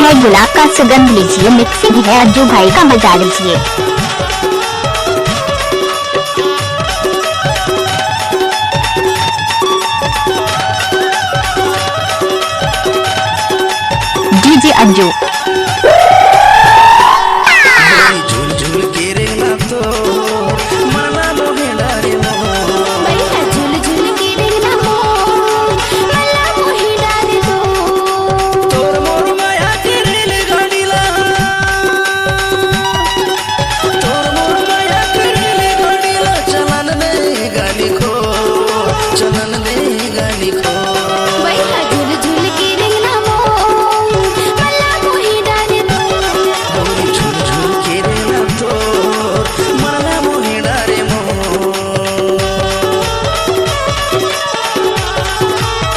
है गुलाब का सुगंध लीजिए, मिक्सिंग है अज्जू भाई का मजा लीजिए। डीजे अज्जू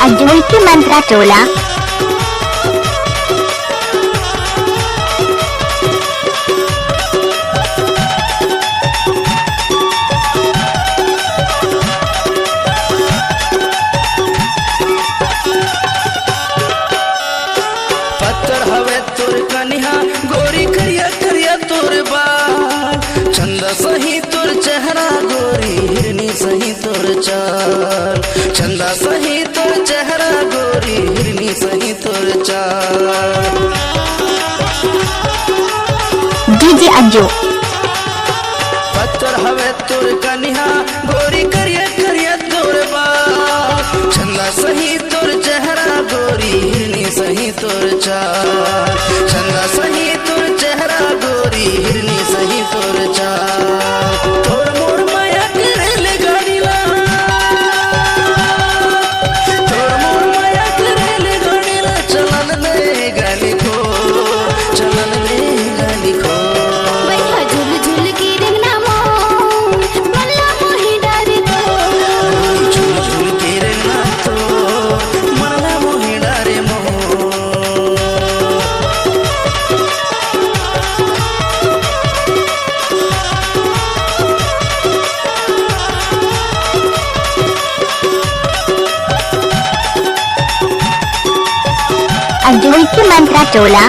अज्जू की मंत्रा टोला। पत्थर हवे तोर कनिहा गोरी करिया करिया तोर बाल, चंदा सही तोर चेहरा गोरी हिरनी सही तोर चाल, चंदा सही तोर चेहरा गोरी हिरनी सही तोर चाल। डीजे अज्जू पत्थर हवे तोर कनिहा गोरी करिया करिया तोर बाल, चंदा सही तोर चेहरा गोरी हिरनी सही तोर चाल, चंदा सही तोर चेहरा गोरी हिरनी सही तोर चाल। तोर मोर माया करेले गाड़ीला, तोर मोर माया करेले गाड़ीला, चलन दे गाली खो, चलन दे गाली खो। अज्जू की मंत्रा टोला।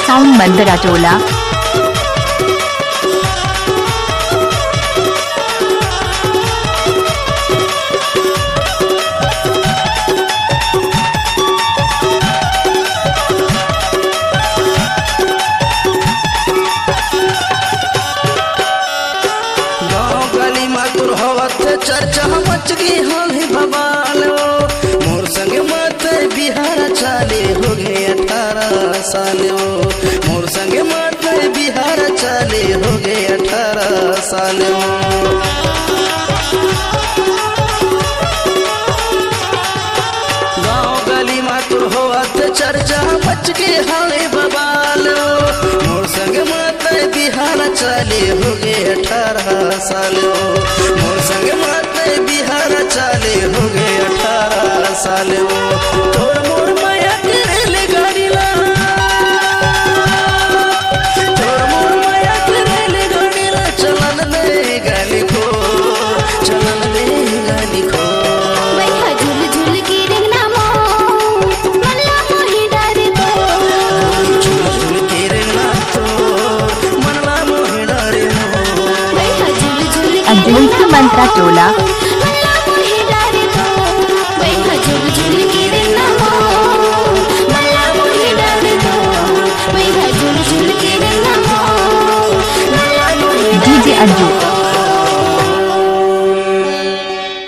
साउंड मंदरा टोला। चर्चा मच गई होली बवालो, मोर संग मत बिहार चाले हो गए 18 सालो, मोर संग मत बिहार चाले हो गए 18 सालो। गाँव गली में तुर होवत चर्चा मच गई होली बवालो, मोर संग मत बिहार चाले हो गए 18 सालो, मोर संग मत बिहार चाले हो गए 18 सालो। तोर मोर माया करेले गाड़ीला, तोर मोर माया करेले गाड़ीला, चलन दे गाली खो, चलन दे गाली खो। झूल झूल की रंगना मोर मल्ला मोही डारे तो, झूल झूल की रंगना तो मनला मोही डारे हो। अज्जू की मंत्रा टोला। अंजू।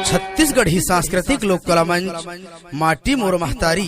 छत्तीसगढ़ी सांस्कृतिक लोक कला मंच माटी मोर महतारी।